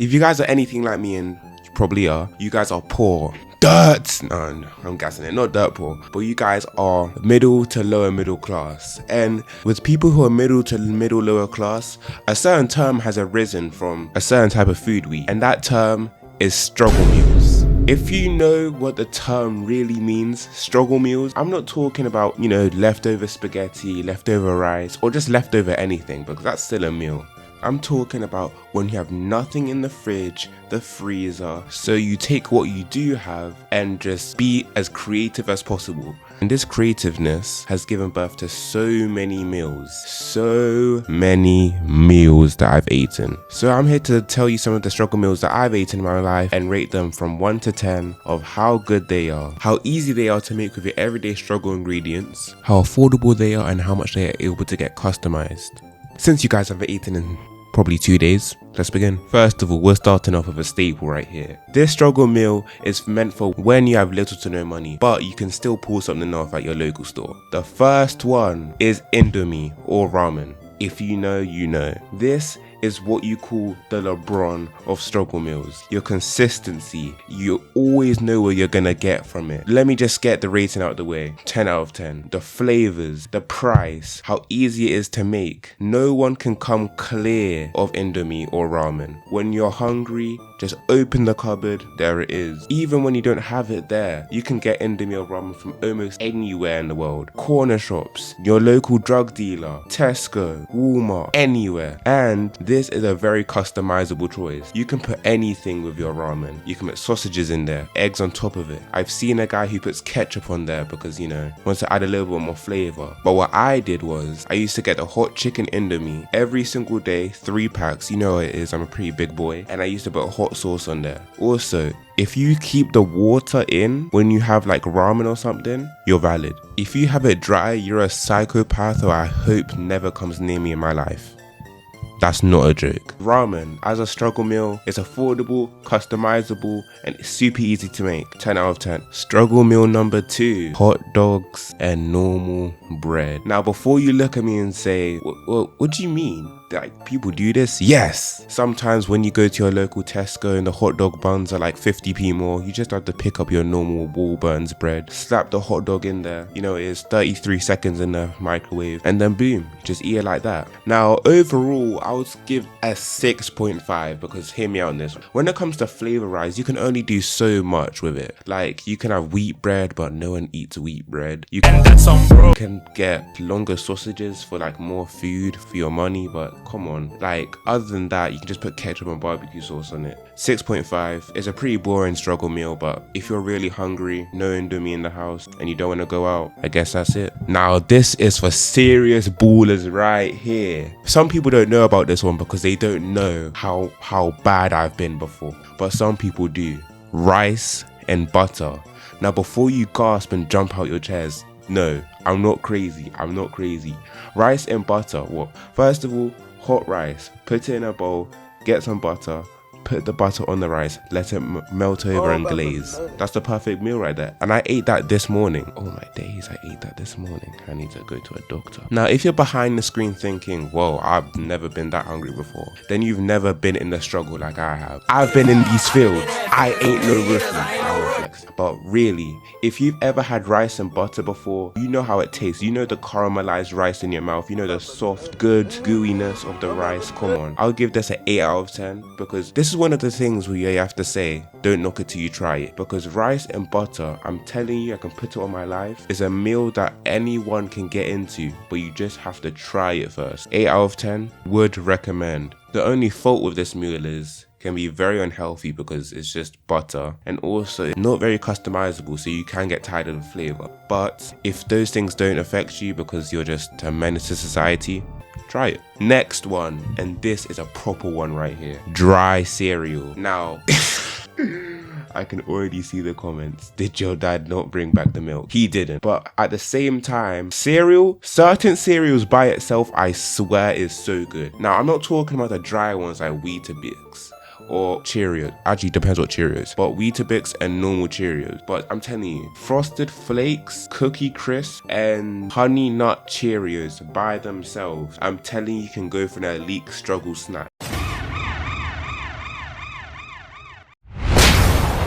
If you guys are anything like me, and you probably are, you guys are poor. Dirt! No, I'm gassing it. Not dirt poor, but you guys are middle to lower middle class. And with people who are middle to middle lower class, a certain term has arisen from a certain type of food we eat, and that term is struggle meals. If you know what the term really means, struggle meals, I'm not talking about, leftover spaghetti, leftover rice, or just leftover anything, because that's still a meal. I'm talking about when you have nothing in the fridge, the freezer, so you take what you do have and just be as creative as possible. And this creativeness has given birth to so many meals that I've eaten. So I'm here to tell you some of the struggle meals that I've eaten in my life and rate them from 1 to 10 of how good they are, how easy they are to make with your everyday struggle ingredients, how affordable they are, and how much they are able to get customized. Since you guys haven't eaten in probably 2 days, let's begin. First of all, we're starting off with a staple right here. This struggle meal is meant for when you have little to no money, but you can still pull something off at your local store. The first one is Indomie or ramen. If you know, you know. This is what you call the LeBron of struggle meals. Your consistency, you always know what you're gonna get from it. Let me just get the rating out of the way. 10 out of 10. The flavors, the price, how easy it is to make. No one can come clear of Indomie or ramen. When you're hungry, just open the cupboard, there it is. Even when you don't have it there, you can get Indomie or ramen from almost anywhere in the world. Corner shops, your local drug dealer, Tesco, Walmart, anywhere. And this is a very customizable choice. You can put anything with your ramen. You can put sausages in there, eggs on top of it. I've seen a guy who puts ketchup on there because, wants to add a little bit more flavor. But what I did was, I used to get the hot chicken Indomie every single day, 3 packs. You know what it is, I'm a pretty big boy. And I used to put hot sauce on there. Also, if you keep the water in when you have like ramen or something, you're valid. If you have it dry, you're a psychopath who I hope never comes near me in my life. That's not a joke. Ramen, as a struggle meal, is affordable, customizable, and it's super easy to make. 10 out of 10. Struggle meal number 2, hot dogs and normal bread. Now, before you look at me and say, what do you mean? Like, people do this? Yes! Sometimes when you go to your local Tesco and the hot dog buns are like 50p more, you just have to pick up your normal Wallburns bread, slap the hot dog in there, it is 33 seconds in the microwave, and then boom, just eat it like that. Now, overall, I would give a 6.5 because hear me out on this. When it comes to flavorize, you can only do so much with it. Like, you can have wheat bread, but no one eats wheat bread. You can get longer sausages for like more food for your money, but come on, like, other than that, you can just put ketchup and barbecue sauce on it. 6.5 is a pretty boring struggle meal, but if you're really hungry, no Indomie in the house, and you don't want to go out, I guess that's it. Now, this is for serious ballers right here. Some people don't know about this one because they don't know how bad I've been before, but some people do. Rice and butter. Now, before you gasp and jump out your chairs, no, I'm not crazy. Rice and butter, what? First of all, hot rice, put it in a bowl, get some butter, put the butter on the rice, let it melt over and glaze. That's the perfect meal right there. And I ate that this morning. Oh my days, I ate that this morning. I need to go to a doctor. Now, if you're behind the screen thinking, whoa, I've never been that hungry before, then you've never been in the struggle like I have. I've been in these fields. I ain't no rookie. But really, if you've ever had rice and butter before, you know how it tastes. You know the caramelized rice in your mouth. You know the soft, good gooiness of the rice. Come on. I'll give this an 8 out of 10 because this is one of the things where you have to say, don't knock it till you try it. Because rice and butter, I'm telling you, I can put it on my life, is a meal that anyone can get into, but you just have to try it first. 8 out of 10, would recommend. The only fault with this meal is can be very unhealthy because it's just butter and also not very customizable, so you can get tired of the flavor. But if those things don't affect you because you're just a menace to society, try it. Next one, and this is a proper one right here, dry cereal. Now I can already see the comments. Did your dad not bring back the milk? He didn't. But at the same time, certain cereals by itself, I swear is so good. Now, I'm not talking about the dry ones like Weetabix or Cheerios. Actually, depends what Cheerios. But Weetabix and normal Cheerios. But I'm telling you, Frosted Flakes, Cookie Crisp, and Honey Nut Cheerios by themselves, I'm telling you, can go for an elite struggle snack.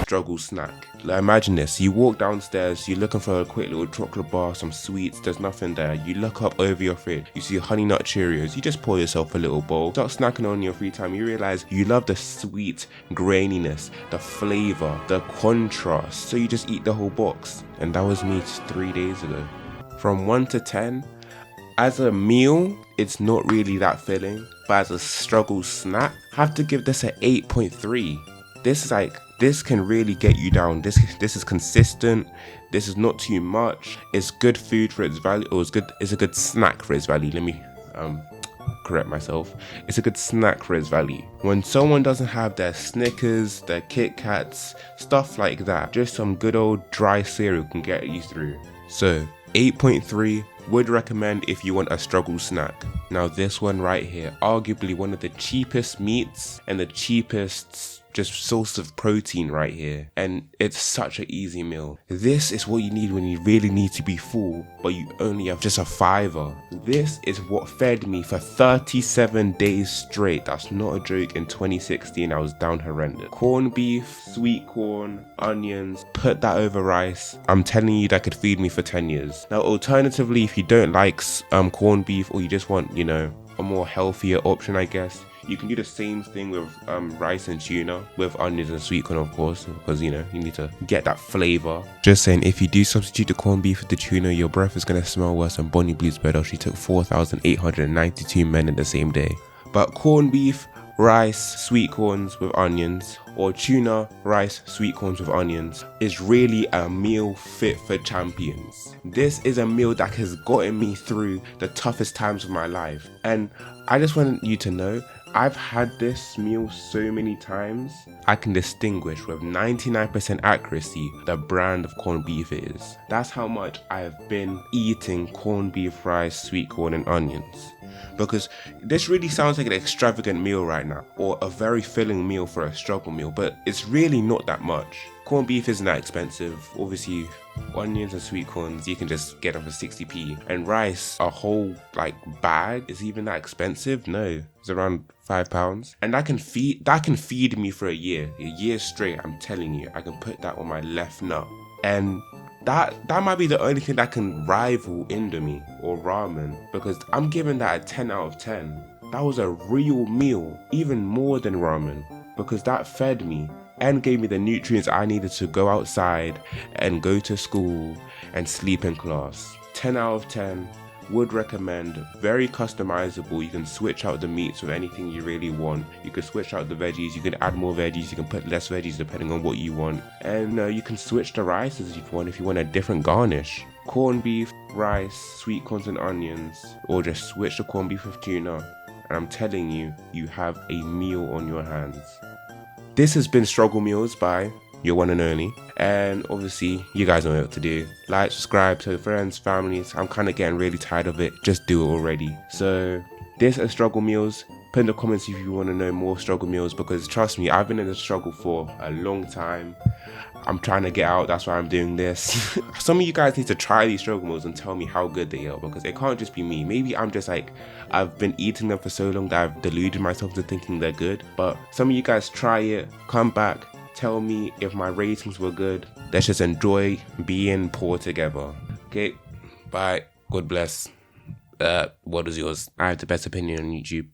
struggle snack. Like, imagine this, you walk downstairs, you're looking for a quick little chocolate bar, some sweets, there's nothing there. You look up over your fridge, you see Honey Nut Cheerios, you just pour yourself a little bowl, start snacking on your free time. You realize you love the sweet graininess, the flavor, the contrast, so you just eat the whole box. And that was me 3 days ago. From 1 to 10, as a meal, it's not really that filling, but as a struggle snack, I have to give this an 8.3. This can really get you down. This is consistent. This is not too much. It's good food for its value, or it's a good snack for its value. Let me correct myself. It's a good snack for its value. When someone doesn't have their Snickers, their Kit Kats, stuff like that, just some good old dry cereal can get you through. So 8.3, would recommend if you want a struggle snack. Now this one right here, arguably one of the cheapest meats and the cheapest just source of protein right here, and it's such an easy meal. This is what you need when you really need to be full, but you only have just a $5. This is what fed me for 37 days straight. That's not a joke. In 2016, I was down horrendous. Corned beef, sweet corn, onions, put that over rice. I'm telling you, that could feed me for 10 years. Now, alternatively, if you don't like corned beef, or you just want, a more healthier option, I guess, you can do the same thing with rice and tuna with onions and sweet corn, of course, because you need to get that flavor. Just saying, if you do substitute the corned beef with the tuna, your breath is gonna smell worse than Bonnie Blue's bed. She took 4,892 men in the same day. But corned beef, rice, sweet corns with onions, or tuna, rice, sweet corns with onions is really a meal fit for champions. This is a meal that has gotten me through the toughest times of my life. And I just want you to know, I've had this meal so many times, I can distinguish with 99% accuracy the brand of corned beef it is. That's how much I've been eating corned beef, rice, sweet corn and onions. Because this really sounds like an extravagant meal right now, or a very filling meal for a struggle meal, but it's really not that much. Corned beef isn't that expensive. Obviously, onions and sweet corns, you can just get them for 60p. And rice, a whole bag, is even that expensive? No, it's around £5. And that can feed me for a year straight. I'm telling you, I can put that on my left nut. And that might be the only thing that can rival Indomie or ramen, because I'm giving that a 10 out of 10. That was a real meal, even more than ramen, because that fed me and gave me the nutrients I needed to go outside and go to school and sleep in class. 10 out of 10. Would recommend. Very customizable. You can switch out the meats with anything you really want. You can switch out the veggies. You can add more veggies. You can put less veggies depending on what you want. And you can switch the rices if you want a different garnish. Corned beef, rice, sweet corns and onions, or just switch the corned beef with tuna. And I'm telling you, you have a meal on your hands. This has been Struggle Meals by your one and only, and obviously you guys know what to do. Like, subscribe, to friends, families. I'm kind of getting really tired of it. Just do it already. So this is Struggle Meals. Put in the comments if you want to know more struggle meals, because trust me, I've been in the struggle for a long time. I'm trying to get out. That's why I'm doing this. Some of you guys need to try these struggle meals and tell me how good they are, because it can't just be me. Maybe I'm just I've been eating them for so long that I've deluded myself to thinking they're good. But some of you guys try it, come back, tell me if my ratings were good. Let's just enjoy being poor together. Okay, bye. God bless. What was yours? I have the best opinion on YouTube.